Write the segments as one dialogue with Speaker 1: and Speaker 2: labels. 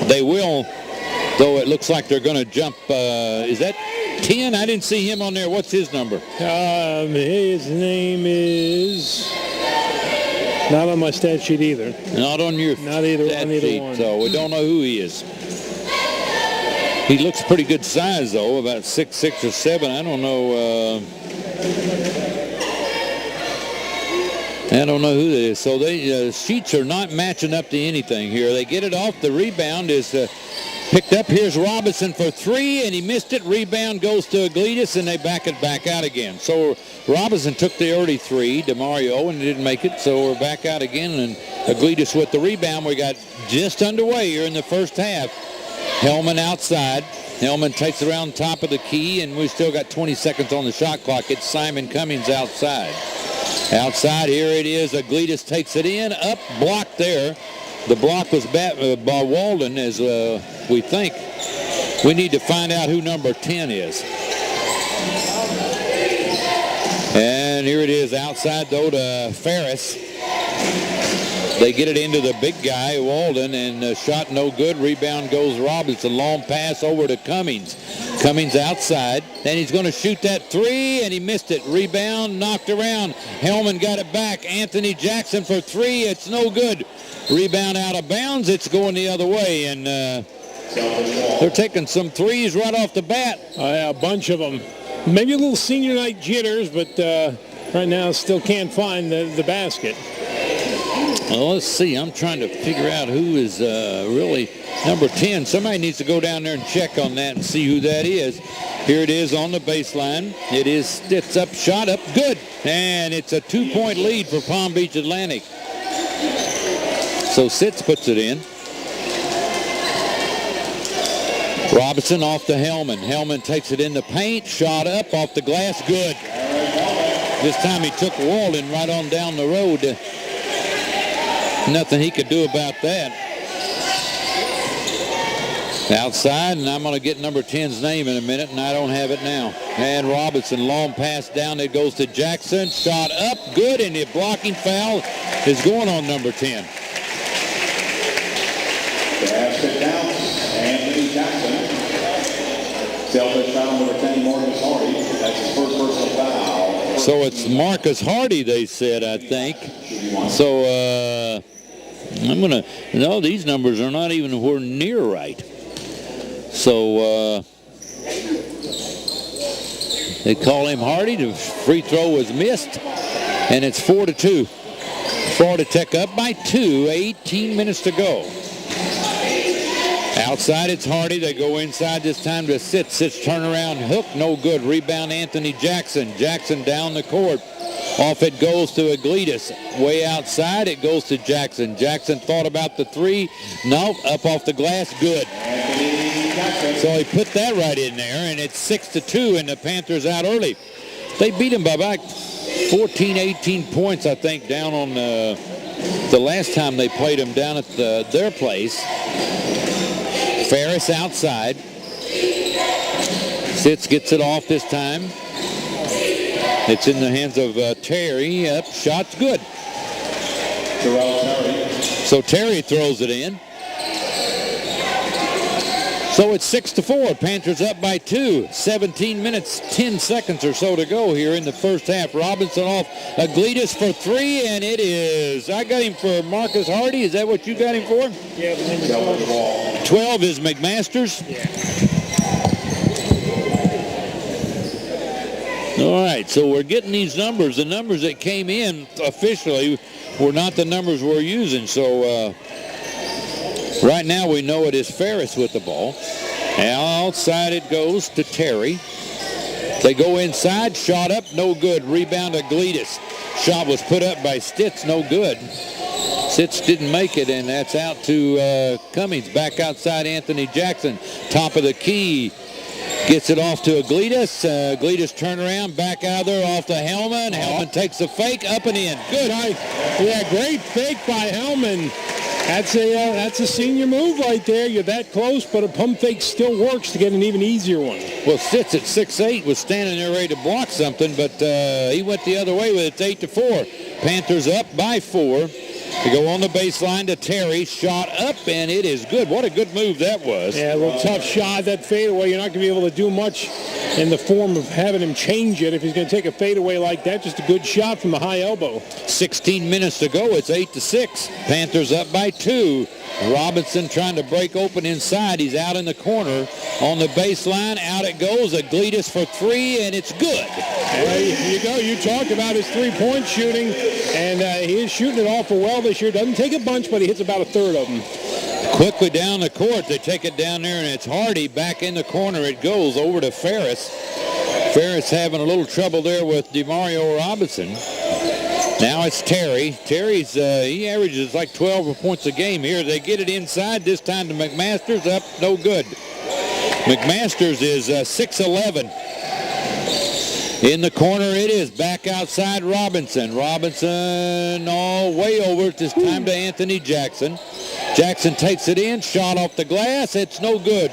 Speaker 1: They will, though it looks like they're going to jump. Is that 10? I didn't see him on there. What's his number?
Speaker 2: His name is not on my stat sheet either.
Speaker 1: Not on your
Speaker 2: not either
Speaker 1: stat
Speaker 2: on either
Speaker 1: sheet,
Speaker 2: one.
Speaker 1: so we don't know who he is. He looks pretty good size, though, about 6'6" or 7. I don't know. I don't know who that is. So they sheets are not matching up to anything here. They get it off. The rebound is picked up. Here's Robinson for 3, and he missed it. Rebound goes to Aglitas, and they back it back out again. So Robinson took the early 3, DeMario, and didn't make it. So we're back out again, and Aglitas with the rebound. We got just underway here in the first half. Hellman outside. Hellman takes it around top of the key, and we've still got 20 seconds on the shot clock. It's Simon Cummings outside. Outside, here it is. Aglitas takes it in. Up, blocked there. The block was by Walden, as we think. We need to find out who number 10 is. And here it is outside, though, to Ferris. They get it into the big guy, Walden, and shot no good. Rebound goes Robinson. Long pass over to Cummings. Cummings outside, and he's going to shoot that 3, and he missed it. Rebound, knocked around. Hellman got it back. Anthony Jackson for 3. It's no good. Rebound out of bounds. It's going the other way, and they're taking some threes right off the bat.
Speaker 2: A bunch of them. Maybe a little senior night jitters, but right now still can't find the basket.
Speaker 1: Well, let's see. I'm trying to figure out who is really number 10. Somebody needs to go down there and check on that and see who that is. Here it is on the baseline. It's up, shot up, good. And it's a 2-point lead for Palm Beach Atlantic. So Sitz puts it in. Robinson off to Hellman. Hellman takes it in the paint, shot up off the glass, good. This time he took Walden right on down the road. Nothing he could do about that. Outside, and I'm going to get number 10's name in a minute, and I don't have it now. And Robinson, long pass down. It goes to Jackson. Shot up, good, and the blocking foul is going on number 10.
Speaker 3: Basket down, Anthony Jackson. Selfish foul number 10, Marcus Hardy. That's his first personal foul.
Speaker 1: So it's Marcus Hardy, they said, I think. So I'm going to, no, these numbers are not even near right. So they call him Hardy. The free throw was missed, and it's 4-2. Florida Tech up by 2, 18 minutes to go. Outside, it's Hardy. They go inside this time to Sitz. Sitz turnaround hook, no good. Rebound, Anthony Jackson. Jackson down the court. Off it goes to Aglitas. Way outside, it goes to Jackson. Jackson thought about the 3. No, up off the glass, good. So he put that right in there, and it's 6-2, and the Panthers out early. They beat them by about 14, 18 points, I think, down on the last time they played them down at their place. Ferris outside. Sitz gets it off this time. It's in the hands of Terry. Up, shot's good. So Terry throws it in. So it's 6-4. Panthers up by 2. 17 minutes, 10 seconds or so to go here in the first half. Robinson off Aglitas for 3, and it is. I got him for Marcus Hardy. Is that what you got him for?
Speaker 2: Yeah, 12.
Speaker 1: 12 is McMasters.
Speaker 2: Yeah.
Speaker 1: All right, so we're getting these numbers. The numbers that came in officially were not the numbers we're using. So right now we know it is Ferris with the ball. Outside it goes to Terry. They go inside, shot up, no good. Rebound to Aglitas. Shot was put up by Stitz, no good. Stitz didn't make it, and that's out to Cummings. Back outside, Anthony Jackson. Top of the key. Gets it off to Aglitas. Aglitas turnaround, back out there off to Hellman. Hellman takes a fake, up and in. Good.
Speaker 2: Yeah, great fake by Hellman. That's a senior move right there. You're that close, but a pump fake still works to get an even easier one.
Speaker 1: Well, Stitz at 6'8" was standing there ready to block something, but he went the other way with it. It's 8-4. Panthers up by 4. They go on the baseline to Terry. Shot up, and it is good. What a good move that was.
Speaker 2: Yeah, a little tough shot. That fadeaway, you're not going to be able to do much in the form of having him change it if he's going to take a fadeaway like that. Just a good shot from the high elbow.
Speaker 1: 16 minutes to go. It's 8-6. Panthers up by 2. Robinson trying to break open inside. He's out in the corner on the baseline. Out it goes. Aglitas for 3, and it's good.
Speaker 2: There you go. You talked about his three-point shooting, and he is shooting it awful well this year. Doesn't take a bunch, but he hits about a third of them.
Speaker 1: Quickly down the court. They take it down there, and it's Hardy back in the corner. It goes over to Ferris. Ferris having a little trouble there with DeMario Robinson. Now it's Terry. Terry's, he averages like 12 points a game here. They get it inside. This time to McMasters. Up, no good. McMasters is 6'11". In the corner it is. Back outside Robinson. Robinson all way over. This time to Anthony Jackson. Jackson takes it in. Shot off the glass. It's no good.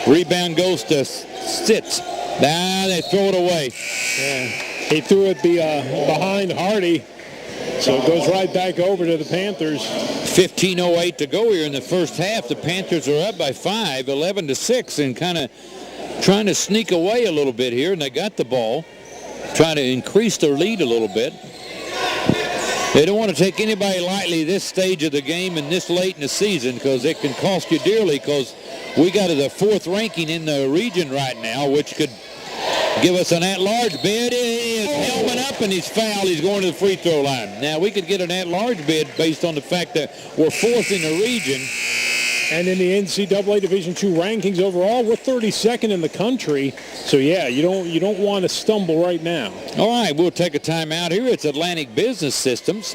Speaker 1: Rebound goes to Stitz. Now they throw it away.
Speaker 2: Yeah. He threw it behind Hardy. So it goes right back over to the Panthers.
Speaker 1: 15:08 to go here in the first half. The Panthers are up by 5, 11-6, and kind of trying to sneak away a little bit here, and they got the ball, trying to increase their lead a little bit. They don't want to take anybody lightly this stage of the game and this late in the season because it can cost you dearly because we got the 4th ranking in the region right now, which could give us an at-large bid. His helmet up and he's fouled. He's going to the free throw line. Now, we could get an at-large bid based on the fact that we're 4th in the region.
Speaker 2: And in the NCAA Division II rankings overall, we're 32nd in the country. So, yeah, you don't want to stumble right now.
Speaker 1: All right, we'll take a timeout here. It's Atlantic Business Systems.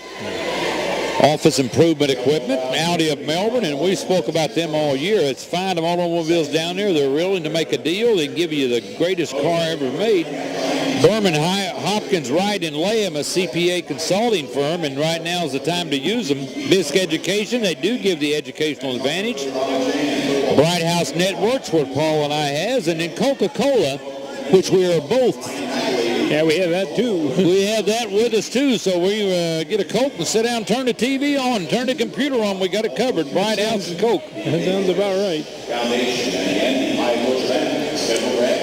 Speaker 1: Office Improvement Equipment, Audi of Melbourne, and we spoke about them all year. It's fine automobiles down there. They're willing to make a deal. They can give you the greatest car ever made. Berman Hopkins Wright and Layham, a CPA consulting firm, and right now is the time to use them. Bisc Education, they do give the educational advantage. Bright House Networks, where Paul and I has, and then Coca-Cola, which we are both.
Speaker 2: Yeah, we have that too.
Speaker 1: We have that with us too, so we get a Coke and sit down, turn the TV on, turn the computer on. We got it covered. Bright House and Coke.
Speaker 2: That sounds about right.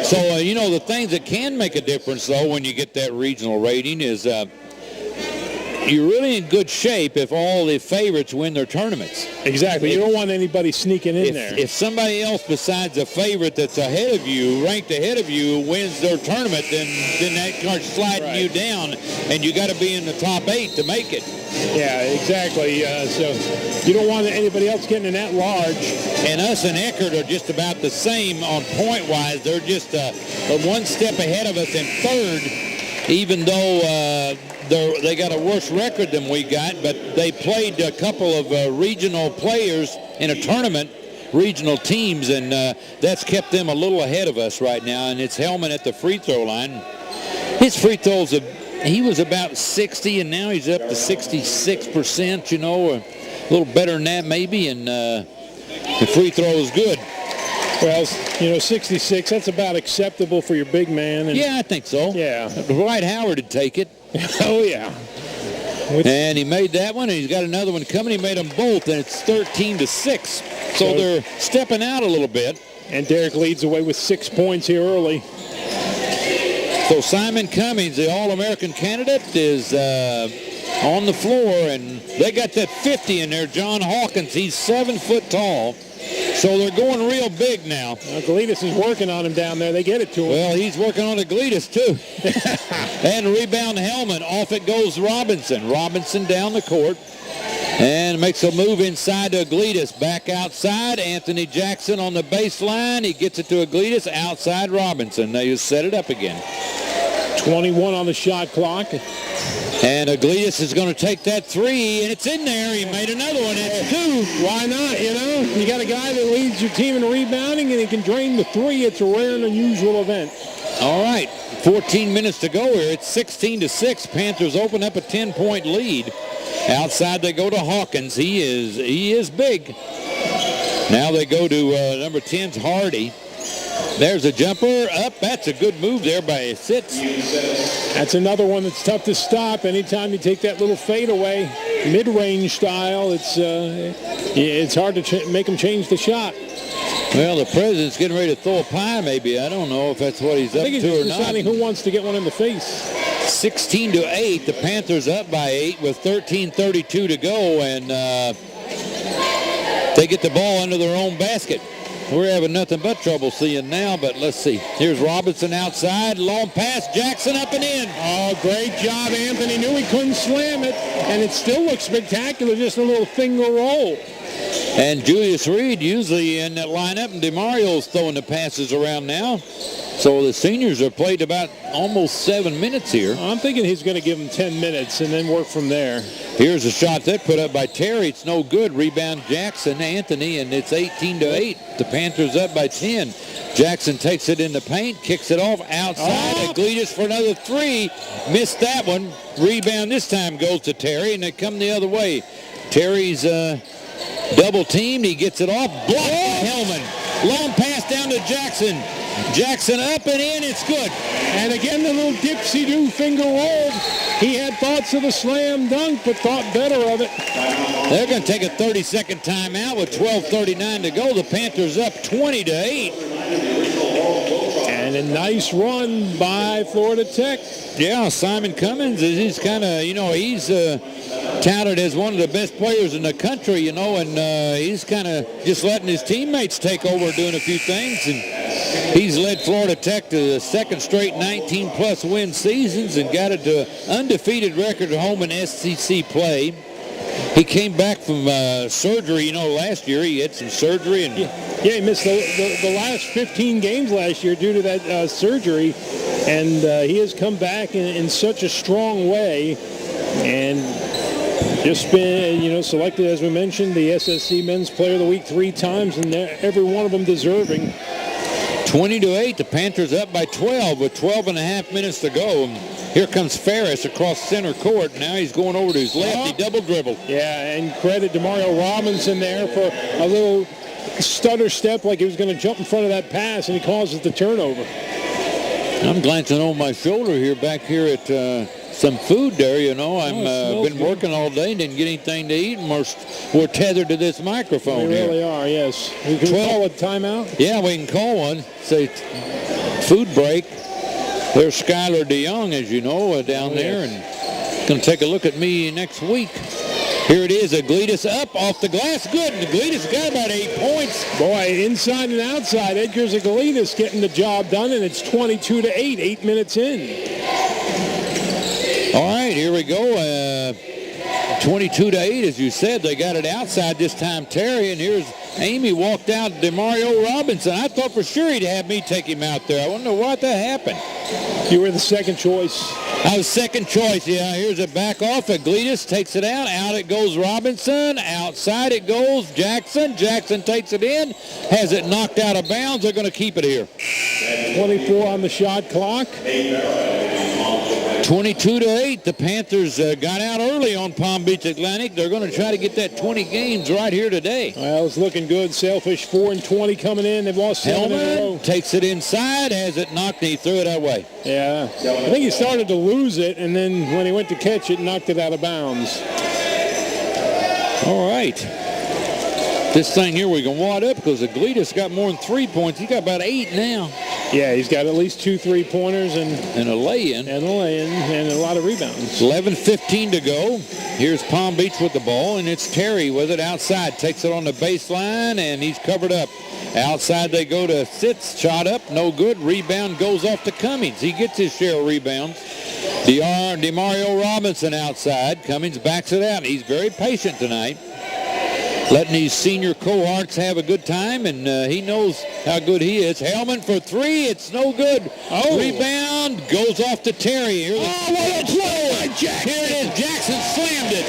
Speaker 1: So, you know, the things that can make a difference, though, when you get that regional rating is you're really in good shape if all the favorites win their tournaments.
Speaker 2: Exactly. You don't want anybody sneaking in there.
Speaker 1: If somebody else besides a favorite that's ahead of you, ranked ahead of you, wins their tournament, then that starts sliding you down, and you got to be in the top 8 to make it.
Speaker 2: Yeah, exactly. So you don't want anybody else getting in that large.
Speaker 1: And us and Eckerd are just about the same on point-wise. They're just one step ahead of us in 3rd, even though they got a worse record than we got, but they played a couple of regional players in a tournament, regional teams, and that's kept them a little ahead of us right now, and it's Hellman at the free throw line. His free throws, he was about 60, and now he's up to 66%, you know, a little better than that maybe, and the free throw is good.
Speaker 2: Well, you know, 66, that's about acceptable for your big man. And
Speaker 1: yeah, I think so.
Speaker 2: Yeah.
Speaker 1: Dwight Howard would take it.
Speaker 2: Oh, yeah.
Speaker 1: And he made that one, and he's got another one coming. He made them both, and it's 13-6. So they're stepping out a little bit.
Speaker 2: And Derek leads the way with 6 points here early.
Speaker 1: So Simon Cummings, the All-American candidate, is on the floor, and they got that 50 in there. John Hawkins, he's 7 foot tall. So they're going real big now.
Speaker 2: Aglitas is working on him down there. They get it to him.
Speaker 1: Well, he's working on Aglitas, too. And rebound Hellman. Off it goes Robinson. Robinson down the court. And makes a move inside to Aglitas. Back outside. Anthony Jackson on the baseline. He gets it to Aglitas. Outside Robinson. They just set it up again.
Speaker 2: 21 on the shot clock.
Speaker 1: And Aglitas is going to take that 3, and it's in there. He made another one. It's 2.
Speaker 2: Why not, you know? You got a guy that leads your team in rebounding, and he can drain the 3. It's a rare and unusual event.
Speaker 1: All right, 14 minutes to go here. It's 16-6. Panthers open up a 10-point lead. Outside they go to Hawkins. He is big. Now they go to number 10's Hardy. There's a jumper up. That's a good move there by Sitz.
Speaker 2: That's another one that's tough to stop. Anytime you take that little fadeaway, mid-range style, it's hard to make him change the shot.
Speaker 1: Well, the president's getting ready to throw a pie, maybe. I don't know if that's what he's up to or not.
Speaker 2: I think he's deciding who wants to get one in the face.
Speaker 1: 16-8. The Panthers up by 8 with 13:32 to go, and they get the ball under their own basket. We're having nothing but trouble seeing now, but let's see. Here's Robinson outside. Long pass. Jackson up and in.
Speaker 2: Oh, great job, Anthony. Knew he couldn't slam it, and it still looks spectacular, just a little finger roll.
Speaker 1: And Julius Reed usually in that lineup, and DeMario's throwing the passes around now. So the seniors have played about almost 7 minutes here.
Speaker 2: I'm thinking he's going to give them 10 minutes and then work from there.
Speaker 1: Here's a shot that put up by Terry. It's no good. Rebound Jackson, Anthony, and it's 18-8. The Panthers up by 10. Jackson takes it in the paint, kicks it off outside. Aglitas for another 3. Missed that one. Rebound this time goes to Terry, and they come the other way. Terry's double teamed. He gets it off. Blocked by Hellman. Long pass down to Jackson. Jackson up and in. It's good.
Speaker 2: And again, the little dipsy-do finger roll. He had thoughts of a slam dunk, but thought better of it.
Speaker 1: They're going to take a 30-second timeout with 12:39 to go. The Panthers up 20-8.
Speaker 2: And a nice run by Florida Tech.
Speaker 1: Yeah, Simon Cummins, he's kind of, he's touted as one of the best players in the country, and he's kind of just letting his teammates take over doing a few things. And he's led Florida Tech to the second straight 19-plus win seasons and got it to an undefeated record at home in SEC play. He came back from surgery, last year. He had some surgery. And
Speaker 2: he missed the last 15 games last year due to that surgery. And he has come back in such a strong way. And just been, selected, as we mentioned, the SSC Men's Player of the Week 3 times, and every one of them deserving.
Speaker 1: 20-8, the Panthers up by 12 with 12 and a half minutes to go. Here comes Ferris across center court. Now he's going over to his left. He double dribbled.
Speaker 2: Yeah, and credit DeMario Robinson there for a little stutter step like he was going to jump in front of that pass, and he causes the turnover.
Speaker 1: I'm glancing over my shoulder here, back here at some food there, I'm been working all day, didn't get anything to eat, and we're tethered to this microphone
Speaker 2: We
Speaker 1: here.
Speaker 2: really are, yes. Can we call a timeout?
Speaker 1: Yeah, we can call one. Say food break. There's Skylar DeYoung, as you know, down there, and going to take a look at me next week. Here it is, Aglitas up off the glass. Good. Aglitas got about 8 points.
Speaker 2: Boy, inside and outside, Edgar's Aglitas getting the job done, and it's 22-8, 8 minutes in.
Speaker 1: All right, here we go. 22-8, as you said. They got it outside this time, Terry, and here's Amy walked out DeMario Robinson. I thought for sure he'd have me take him out there. I wonder what that happened.
Speaker 2: You were the second choice.
Speaker 1: I was second choice, yeah. Here's a back off. Aglitas takes it out. Out it goes Robinson. Outside it goes Jackson. Jackson takes it in. Has it knocked out of bounds. They're going to keep it here.
Speaker 2: 24 on the shot clock.
Speaker 1: 22-8. The Panthers got out early on Palm Beach Atlantic. They're going to try to get that 20 games right here today.
Speaker 2: Well, it's looking good. Sailfish 4-20 coming in. They've lost 7 in a row.
Speaker 1: Takes it inside. Has it knocked, and he threw it away.
Speaker 2: Yeah. I think he started to lose it, and then when he went to catch it, knocked it out of bounds.
Speaker 1: All right. This thing here we can wad up because Aglitas got more than 3 points. He got about 8 now.
Speaker 2: Yeah, he's got at least 2 3-pointers and
Speaker 1: a lay-in.
Speaker 2: And a lot of rebounds.
Speaker 1: 11:15 to go. Here's Palm Beach with the ball, and it's Terry with it outside. Takes it on the baseline, and he's covered up. Outside they go to Sitz. Shot up, no good. Rebound goes off to Cummings. He gets his share of rebounds. DeMario Robinson outside. Cummings backs it out. He's very patient tonight, letting these senior cohorts have a good time, and he knows how good he is. Hellman for 3. It's no good. Rebound goes off to Terry.
Speaker 2: What a play by Jackson.
Speaker 1: Here it is. Jackson slammed it.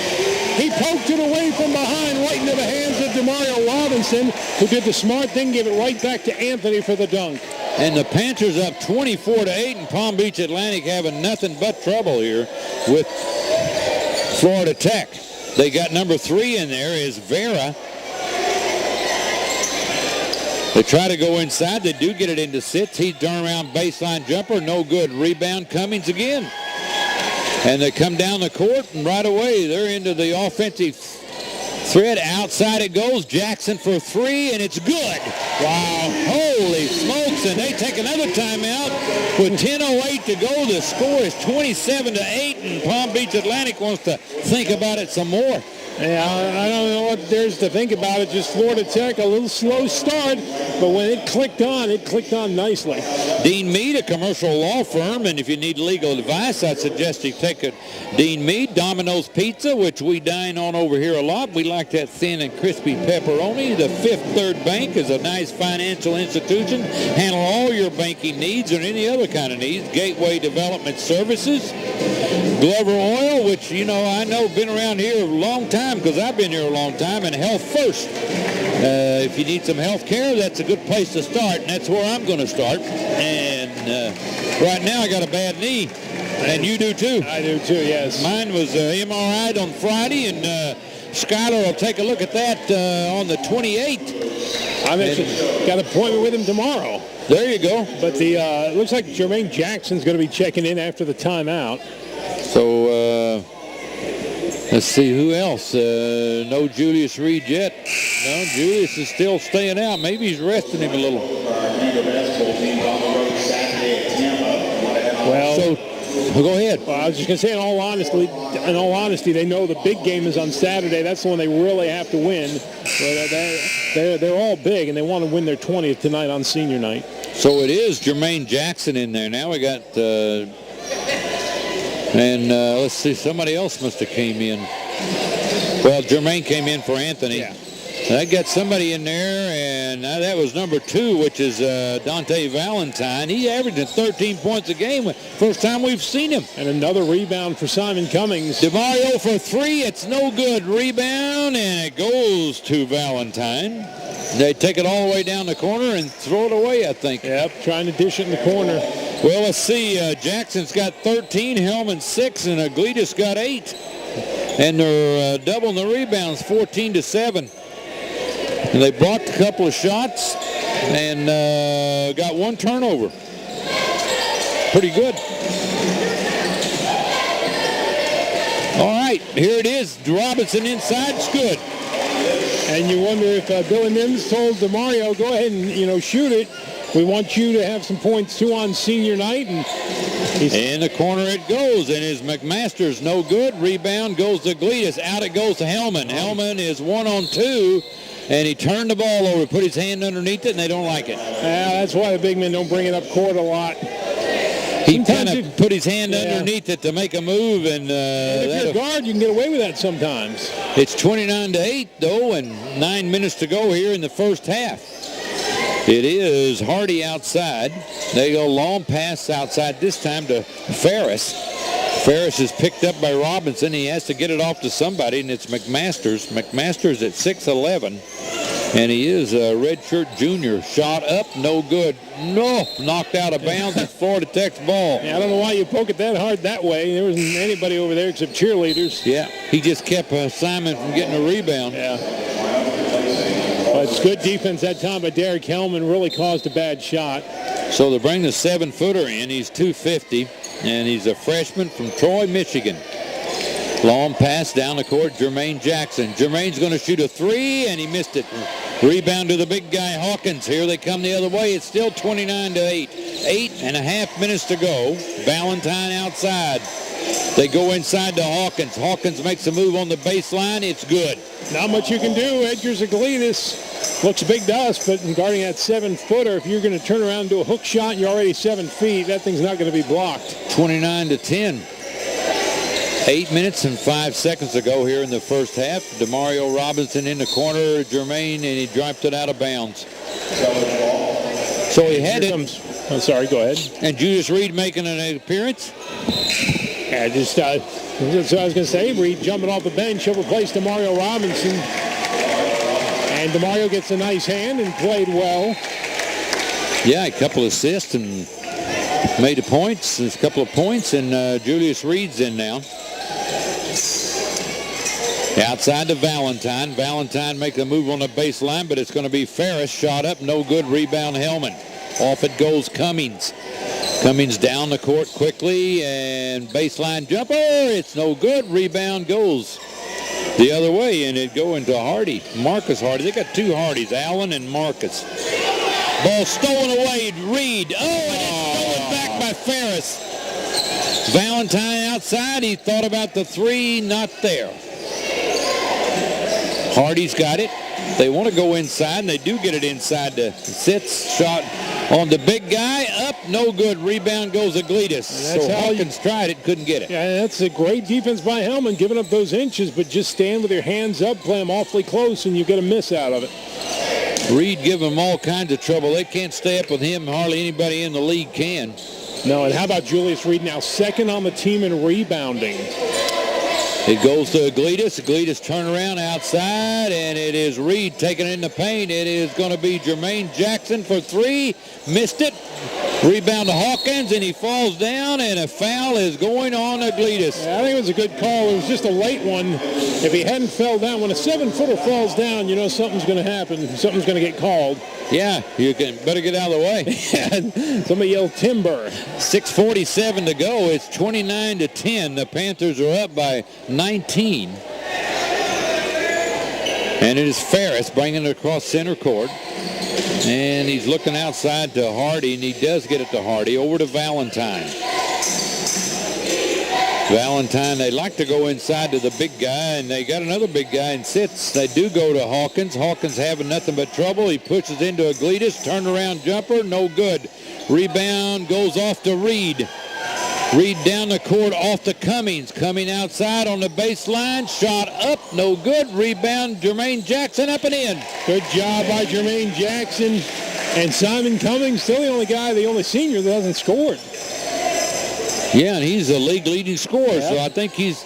Speaker 2: He poked it away from behind right into the hands of DeMario Robinson, who did the smart thing, gave it right back to Anthony for the dunk.
Speaker 1: And the Panthers up 24-8, and Palm Beach Atlantic having nothing but trouble here with Florida Tech. They got number 3 in there is Vera. They try to go inside. They do get it into sits. He's turnaround baseline jumper. No good. Rebound Cummings again. And they come down the court, and right away they're into the offensive thread. Outside it goes. Jackson for three, and it's good. Wow. Holy smokes. And they take another timeout with 10:08 to go. The score is 27-8, and Palm Beach Atlantic wants to think about it some more.
Speaker 2: Yeah, I don't know what there's to think about it. Just Florida Tech, a little slow start, but when it clicked on nicely.
Speaker 1: Dean Mead, a commercial law firm, and if you need legal advice, I'd suggest you take a Dean Mead. Domino's Pizza, which we dine on over here a lot. We like that thin and crispy pepperoni. The Fifth Third Bank is a nice financial institution. Handle all your banking needs or any other kind of needs. Gateway Development Services. Glover Oil, which, you know, I know been around here a long time because I've been here a long time, and Health First. If you need some health care, that's a good place to start, and that's where I'm going to start. And right now I got a bad knee, and you do too.
Speaker 2: I do too, yes.
Speaker 1: Mine was MRI'd on Friday, and Skyler will take a look at that on the 28th.
Speaker 2: I've actually got an appointment with him tomorrow.
Speaker 1: There you go.
Speaker 2: But it looks like Jermaine Jackson's going to be checking in after the timeout.
Speaker 1: So let's see who else. No Julius Reed yet. No, Julius is still staying out. Maybe he's resting him a little.
Speaker 2: Well,
Speaker 1: go ahead.
Speaker 2: Well, I was just going to say, in all honesty, they know the big game is on Saturday. That's the one they really have to win. But they're all big, and they want to win their 20th tonight on senior night.
Speaker 1: So it is Jermaine Jackson in there. Now we got, let's see, somebody else must have came in. Well, Jermaine came in for Anthony.
Speaker 2: Yeah.
Speaker 1: I got somebody in there, and that was number 2, which is Dante Valentine. He averaging 13 points a game. First time we've seen him.
Speaker 2: And another rebound for Simon Cummings.
Speaker 1: DeMario for 3. It's no good. Rebound, and it goes to Valentine. They take it all the way down the corner and throw it away, I think.
Speaker 2: Yep, trying to dish it in the corner.
Speaker 1: Well, let's see. Jackson's got 13, Hellman 6, and Aglitas got 8. And they're doubling the rebounds, 14-7. And they blocked a couple of shots and got one turnover. Pretty good. All right, here it is. Robinson inside. It's good.
Speaker 2: And you wonder if Billy Mims told DeMario, go ahead and, shoot it. We want you to have some points, too, on senior night. And
Speaker 1: in the corner it goes, and is McMaster's no good. Rebound goes to Aglitas. Out it goes to Hellman. Hellman is 1-on-2. And he turned the ball over, put his hand underneath it, and they don't like it.
Speaker 2: That's why the big men don't bring it up court a lot.
Speaker 1: He kind of put his hand underneath it to make a move. And
Speaker 2: if you're a guard, you can get away with that sometimes.
Speaker 1: It's 29-8, though, and 9 minutes to go here in the first half. It is Hardy outside. They go long pass outside, this time to Ferris. Ferris is picked up by Robinson. He has to get it off to somebody, and it's McMaster's. McMaster's at 6'11", and he is a redshirt junior. Shot up, no good. No, knocked out of bounds. It's Florida Tech's ball.
Speaker 2: Yeah, I don't know why you poke it that hard that way. There wasn't anybody over there except cheerleaders.
Speaker 1: Yeah, he just kept Simon from getting a rebound.
Speaker 2: Yeah. But it's good defense that time by Derek Hellman. Really caused a bad shot.
Speaker 1: So they bring the 7-footer in. He's 250. And he's a freshman from Troy, Michigan. Long pass down the court, Jermaine Jackson. Jermaine's going to shoot a 3, and he missed it. Rebound to the big guy, Hawkins. Here they come the other way. It's still 29-8. 8.5 minutes to go. Valentine outside. They go inside to Hawkins. Hawkins makes a move on the baseline. It's good.
Speaker 2: Not much you can do. Edgar Zaglitis looks big to us, but in guarding that 7-footer, if you're going to turn around and do a hook shot and you're already 7 feet, that thing's not going to be blocked.
Speaker 1: 29-10. 8 minutes and 5 seconds to go here in the first half. DeMario Robinson in the corner, Jermaine, and he dropped it out of bounds. So he had it.
Speaker 2: I'm sorry, go ahead.
Speaker 1: And Julius Reed making an appearance.
Speaker 2: Yeah, that's what I was going to say. Reed jumping off the bench. He'll replace DeMario Robinson. And DeMario gets a nice hand and played well.
Speaker 1: Yeah, a couple assists and made the points. There's a couple of points, and Julius Reed's in now. Outside to Valentine. Valentine makes a move on the baseline, but it's going to be Ferris. Shot up, no good. Rebound, Hellman. Off it goes Cummings. Cummings down the court quickly, and baseline jumper. It's no good. Rebound goes the other way, and it go into Hardy. Marcus Hardy. They got two Hardys, Allen and Marcus. Ball stolen away. Reed. Oh, and it's stolen back by Ferris. Valentine outside. He thought about the three. Not there. Hardy's got it. They want to go inside, and they do get it inside to Sitz. Shot on the big guy. Up, no good. Rebound goes Aglitas. So Hawkins tried it, couldn't get it.
Speaker 2: Yeah, that's a great defense by Hellman, giving up those inches, but just stand with your hands up, play them awfully close, and you get a miss out of it.
Speaker 1: Reed give them all kinds of trouble. They can't stay up with him. Hardly anybody in the league can.
Speaker 2: No, and how about Julius Reed now second on the team in rebounding?
Speaker 1: It goes to Aglitas. Aglitas turn around outside, and it is Reed taking it in the paint. It is going to be Jermaine Jackson for three. Missed it. Rebound to Hawkins, and he falls down, and a foul is going on Aglitas.
Speaker 2: Yeah, I think it was a good call. It was just a late one. If he hadn't fell down, when a 7-footer falls down, you know something's going to happen. Something's going to get called.
Speaker 1: Yeah, you can better get out of the way.
Speaker 2: Somebody yelled timber.
Speaker 1: 6:47 to go. It's 29-10. The Panthers are up by 19. And it is Ferris bringing it across center court. And he's looking outside to Hardy, and he does get it to Hardy. Over to Valentine. Valentine, they like to go inside to the big guy, and they got another big guy in Sitz. They do go to Hawkins. Hawkins having nothing but trouble. He pushes into Aglitas. Turnaround jumper, no good. Rebound goes off to Reed. Reed down the court off to Cummings. Coming outside on the baseline. Shot up, no good. Rebound, Jermaine Jackson up and in.
Speaker 2: Good job by Jermaine Jackson. And Simon Cummings, still the only senior that hasn't scored.
Speaker 1: Yeah, and he's a league leading scorer, so I think he's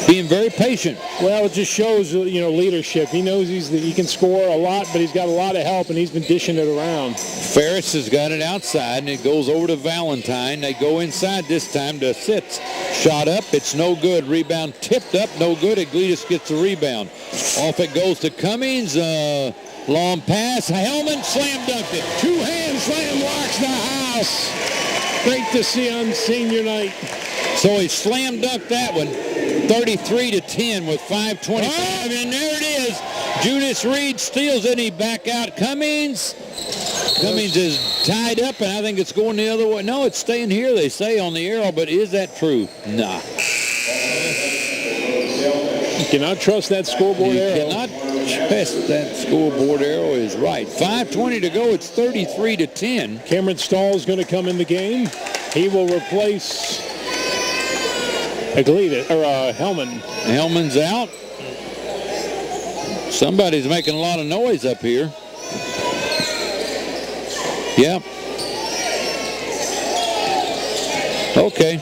Speaker 1: being very patient.
Speaker 2: Well, it just shows, leadership. He knows he can score a lot, but he's got a lot of help, and he's been dishing it around.
Speaker 1: Ferris has got it outside, and it goes over to Valentine. They go inside this time to Sitz. Shot up, it's no good. Rebound tipped up, no good. Aglitas gets the rebound. Off it goes to Cummings. Long pass. Hellman slam dunked it.
Speaker 2: Two-hand slam rocks the house. Great to see on senior night.
Speaker 1: So he slam dunked that one. 33-10 with 5:25. And there it is. Julius Reed steals it, and he back out. Cummings is tied up, and I think it's going the other way. No, it's staying here, they say, on the arrow, but is that true? Nah.
Speaker 2: You cannot trust that scoreboard arrow.
Speaker 1: You cannot trust that scoreboard arrow is right. 5:20 to go. It's 33-10.
Speaker 2: Cameron Stahl is going to come in the game. He will replace Hellman.
Speaker 1: Hellman's out. Somebody's making a lot of noise up here. Yep. Okay.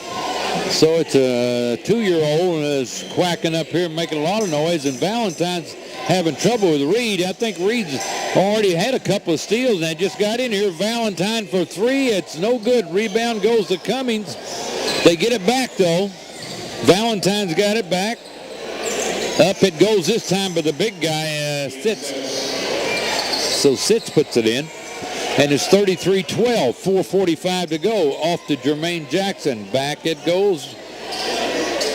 Speaker 1: So it's a 2-year-old is quacking up here, making a lot of noise, and Valentine's having trouble with Reed. I think Reed's already had a couple of steals, and they just got in here. Valentine for three. It's no good. Rebound goes to Cummings. They get it back, though. Valentine's got it back. Up it goes this time, but the big guy Sitz. So Sitz puts it in. And it's 33-12, 4:45 to go. Off to Jermaine Jackson. Back it goes.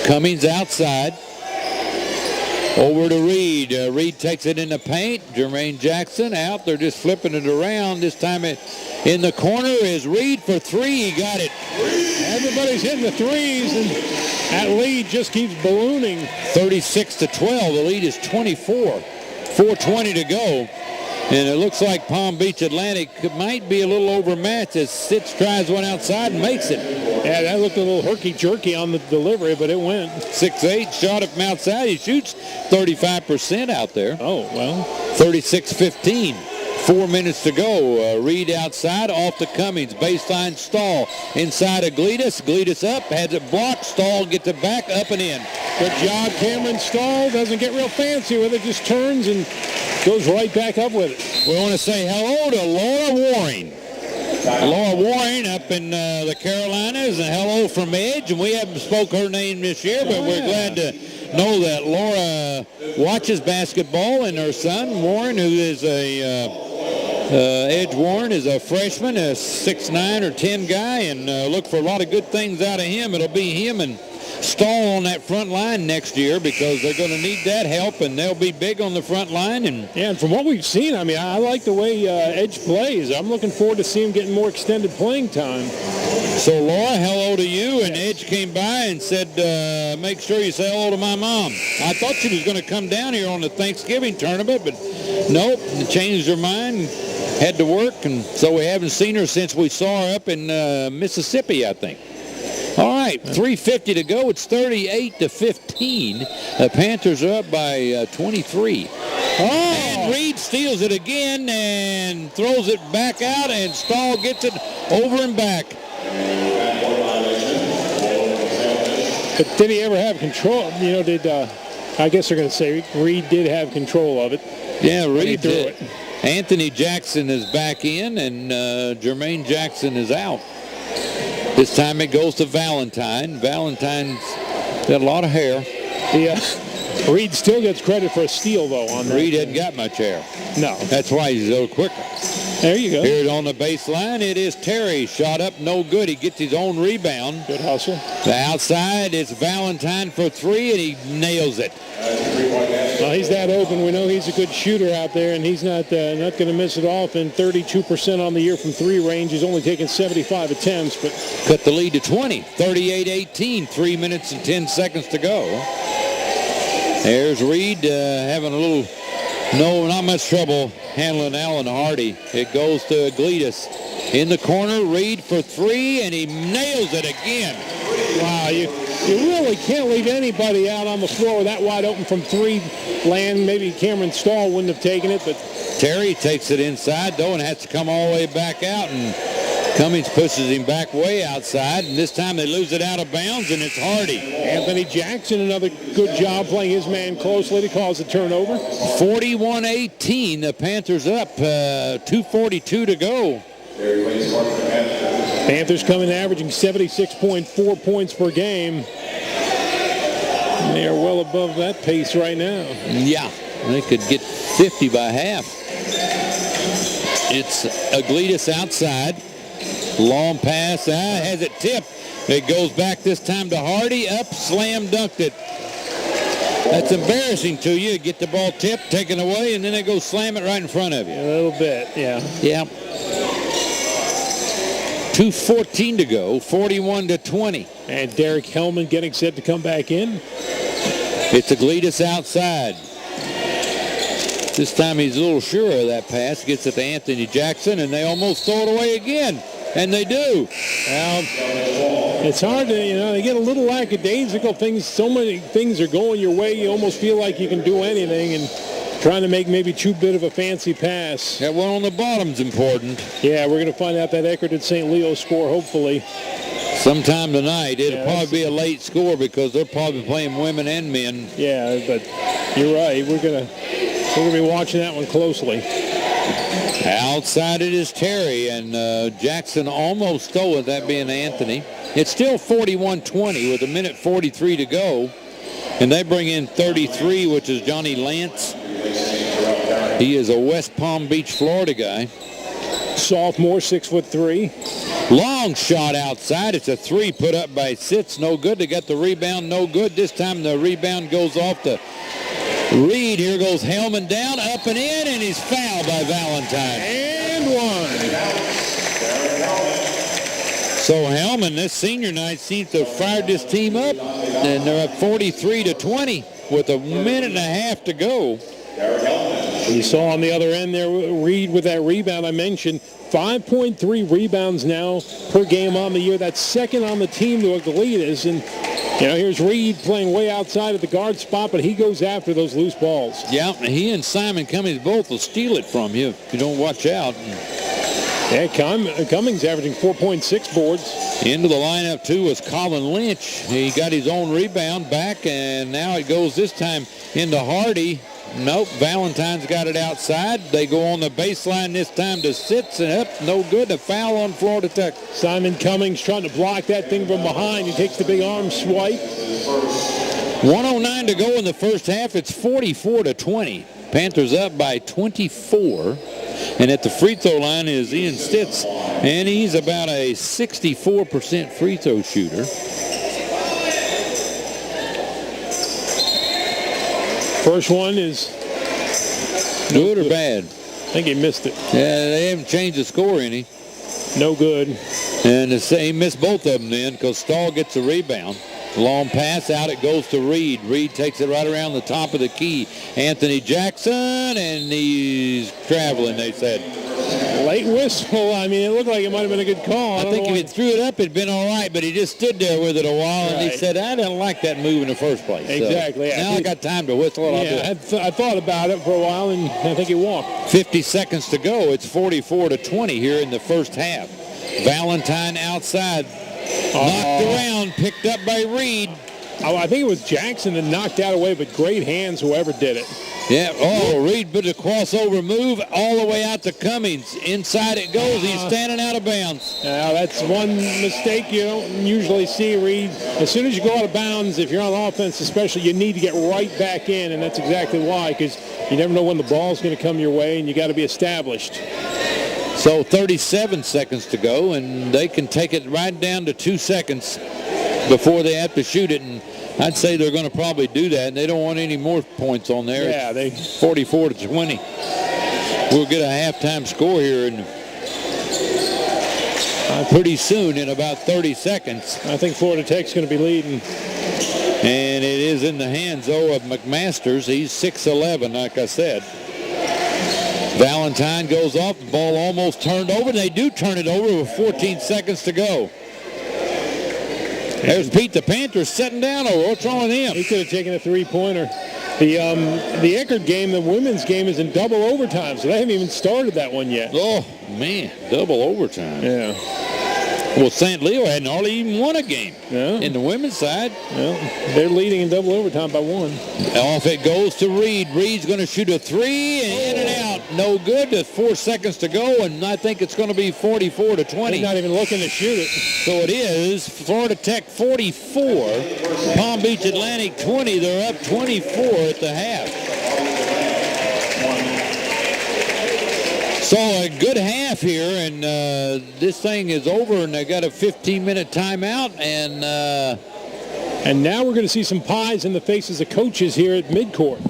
Speaker 1: Cummings outside. Over to Reed. Reed takes it in the paint. Jermaine Jackson out. They're just flipping it around. This time in the corner is Reed for three. He got it.
Speaker 2: Everybody's hitting the threes, and that lead just keeps ballooning.
Speaker 1: 36-12. The lead is 24. 4:20 to go. And it looks like Palm Beach Atlantic might be a little overmatched as Sitz tries one outside and makes it.
Speaker 2: Yeah, that looked a little herky-jerky on the delivery, but it went.
Speaker 1: 6'8", shot it from outside. He shoots 35% out there.
Speaker 2: Oh, well.
Speaker 1: 36-15. 4 minutes to go. Reed outside, off to Cummings. Baseline Stahl. Inside Aglitas. Aglitas up, has it blocked. Stahl gets it back, up and in.
Speaker 2: Good job, Cameron Stahl. Doesn't get real fancy with it. Just turns and goes right back up with it.
Speaker 1: We want to say hello to Laura Waring. Laura Warren up in the Carolinas, and hello from Edge. And we haven't spoke her name this year, but we're glad to know that Laura watches basketball, and her son Warren, who is Edge Warren, is a freshman, a 6'9" or 10 guy, and look for a lot of good things out of him. It'll be him and Stahl on that front line next year, because they're going to need that help, and they'll be big on the front line.
Speaker 2: And from what we've seen, I mean, I like the way Edge plays. I'm looking forward to seeing him getting more extended playing time.
Speaker 1: So, Laura, hello to you. And Edge came by and said, make sure you say hello to my mom. I thought she was going to come down here on the Thanksgiving tournament, but nope, changed her mind, had to work, and so we haven't seen her since we saw her up in Mississippi, I think. All right, 3:50 to go. It's 38-15. The Panthers are up by 23. And Reed steals it again and throws it back out, and Stahl gets it over and back.
Speaker 2: But did he ever have control? You know, I guess they're going to say Reed did have control of it.
Speaker 1: Yeah, Reed did. Anthony Jackson is back in, and Jermaine Jackson is out. This time it goes to Valentine. Valentine's got a lot of hair.
Speaker 2: Yeah. Reed still gets credit for a steal, though. On that.
Speaker 1: Reed hadn't got much hair.
Speaker 2: No.
Speaker 1: That's why he's a little quicker.
Speaker 2: There you go.
Speaker 1: Here on the baseline, it is Terry. Shot up, no good. He gets his own rebound.
Speaker 2: Good hustle.
Speaker 1: The outside, it's Valentine for three, and he nails it.
Speaker 2: Well, he's that open. We know he's a good shooter out there, and he's not going to miss it off. And 32% on the year from three range. He's only taken 75 attempts, but
Speaker 1: cut the lead to 20. 38-18. 3 minutes and 10 seconds to go. There's Reed having a little, not much trouble handling Alan Hardy. It goes to Gletus. In the corner, Reed for three, and he nails it again.
Speaker 2: Wow, you really can't leave anybody out on the floor with that wide open from three land. Maybe Cameron Stahl wouldn't have taken it, but
Speaker 1: Terry takes it inside, though, and has to come all the way back out, and Cummings pushes him back way outside, and this time they lose it out of bounds, and it's Hardy.
Speaker 2: Anthony Jackson, another good job playing his man closely to cause the turnover.
Speaker 1: 41-18, the Panthers up, 2:42 to go.
Speaker 2: Panthers coming averaging 76.4 points per game. They are well above that pace right now.
Speaker 1: Yeah, they could get 50 by half. It's Aglitas outside. Long pass, has it tipped. It goes back this time to Hardy. Up, slam dunked it. That's embarrassing to you. Get the ball tipped, taken away, and then they go slam it right in front of you.
Speaker 2: A little bit, yeah.
Speaker 1: Yeah. 2:14 to go, 41-20.
Speaker 2: And Derek Hellman getting set to come back in.
Speaker 1: It's Aglitas outside. This time he's a little sure of that pass. Gets it to Anthony Jackson, and they almost throw it away again. And they do.
Speaker 2: Well, it's hard to, they get a little lackadaisical. So many things are going your way. You almost feel like you can do anything, and trying to make maybe too bit of a fancy pass.
Speaker 1: That one on the bottom's important.
Speaker 2: Yeah, we're going to find out that Eckerd at St. Leo score, hopefully.
Speaker 1: Sometime tonight. It'll probably be a late score because they're probably playing women and men.
Speaker 2: Yeah, but you're right. We're going to be watching that one closely.
Speaker 1: Outside it is Terry, and Jackson almost stole it, that being Anthony. It's still 41-20 with 1:43 to go. And they bring in 33, which is Johnny Lance. He is a West Palm Beach, Florida guy.
Speaker 2: Sophomore, 6'3".
Speaker 1: Long shot outside. It's a three put up by Sitz. No good. They got the rebound. No good. This time the rebound goes off to Reed. Here goes Hellman down, up and in, and he's fouled by Valentine.
Speaker 2: And one.
Speaker 1: So Hellman, this senior night, seems to have fired this team up, and they're up 43-20 with 1.5 minutes to go.
Speaker 2: You saw on the other end there, Reed with that rebound I mentioned. 5.3 rebounds now per game on the year. That's second on the team to Aglitas. And, here's Reed playing way outside of the guard spot, but he goes after those loose balls.
Speaker 1: Yeah, he and Simon Cummings both will steal it from you if you don't watch out.
Speaker 2: Yeah, Cummings averaging 4.6 boards.
Speaker 1: Into the lineup, too, was Colin Lynch. He got his own rebound back, and now it goes this time into Hardy. Nope. Valentine's got it outside. They go on the baseline this time to Sitz, and up, no good. A foul on Florida Tech.
Speaker 2: Simon Cummings trying to block that thing from behind. He takes the big arm swipe.
Speaker 1: 1:09 to go in the first half. It's 44-20. Panthers up by 24. And at the free throw line is Ian Stitz, and he's about a 64% free throw shooter.
Speaker 2: First one is
Speaker 1: good or bad?
Speaker 2: I think he missed it.
Speaker 1: Yeah, they haven't changed the score any.
Speaker 2: No good.
Speaker 1: And he missed both of them then because Stahl gets a rebound. Long pass out, it goes to Reed. Reed takes it right around the top of the key. Anthony Jackson, and he's traveling, they said.
Speaker 2: Late whistle. I mean, it looked like it might have been a good call.
Speaker 1: I think if he threw it up, it'd been all right, but he just stood there with it a while, and he said, I didn't like that move in the first place.
Speaker 2: Exactly.
Speaker 1: So now I got time to whistle it.
Speaker 2: Yeah, I thought about it for a while, and I think he walked.
Speaker 1: 50 seconds to go. It's 44-20 here in the first half. Valentine outside. Knocked around, picked up by Reed.
Speaker 2: Oh, I think it was Jackson that knocked that away, but great hands, whoever did it.
Speaker 1: Yeah, Reed put a crossover move all the way out to Cummings. Inside it goes. He's standing out of bounds.
Speaker 2: Now, that's one mistake you don't usually see, Reed. As soon as you go out of bounds, if you're on offense especially, you need to get right back in, and that's exactly why, because you never know when the ball's going to come your way, and you got to be established.
Speaker 1: So 37 seconds to go, and they can take it right down to 2 seconds before they have to shoot it. And I'd say they're going to probably do that, and they don't want any more points on there.
Speaker 2: Yeah, they
Speaker 1: 44-20. We'll get a halftime score here in pretty soon, in about 30 seconds.
Speaker 2: I think Florida Tech's going to be leading.
Speaker 1: And it is in the hands, though, of McMasters. He's 6'11", like I said. Valentine goes off. The ball almost turned over. They do turn it over with 14 seconds to go. There's Pete the Panther sitting down over. What's wrong with him?
Speaker 2: He could have taken a three-pointer. The Eckerd game, the women's game, is in double overtime, so they haven't even started that one yet.
Speaker 1: Oh, man, double overtime.
Speaker 2: Yeah.
Speaker 1: Well, St. Leo hadn't hardly even won a game in the women's side.
Speaker 2: Well, they're leading in double overtime by 1.
Speaker 1: Off it goes to Reed. Reed's going to shoot a 3 and in and out. No good. There's 4 seconds to go, and I think it's going to be 44-20.
Speaker 2: He's not even looking to shoot it.
Speaker 1: So it is Florida Tech 44, Palm Beach Atlantic 20. They're up 24 at the half. So a good half here, and this thing is over, and they got a 15-minute timeout,
Speaker 2: and now we're going to see some pies in the faces of coaches here at midcourt.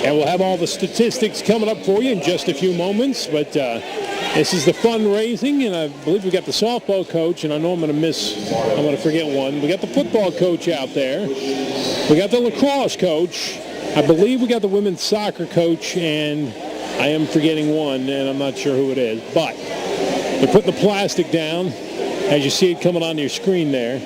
Speaker 2: And we'll have all the statistics coming up for you in just a few moments, but this is the fundraising, and I believe we got the softball coach, and I know I'm going to forget one. We got the football coach out there. We got the lacrosse coach. I believe we got the women's soccer coach, and I am forgetting one, and I'm not sure who it is. But they're putting the plastic down, as you see it coming on your screen there.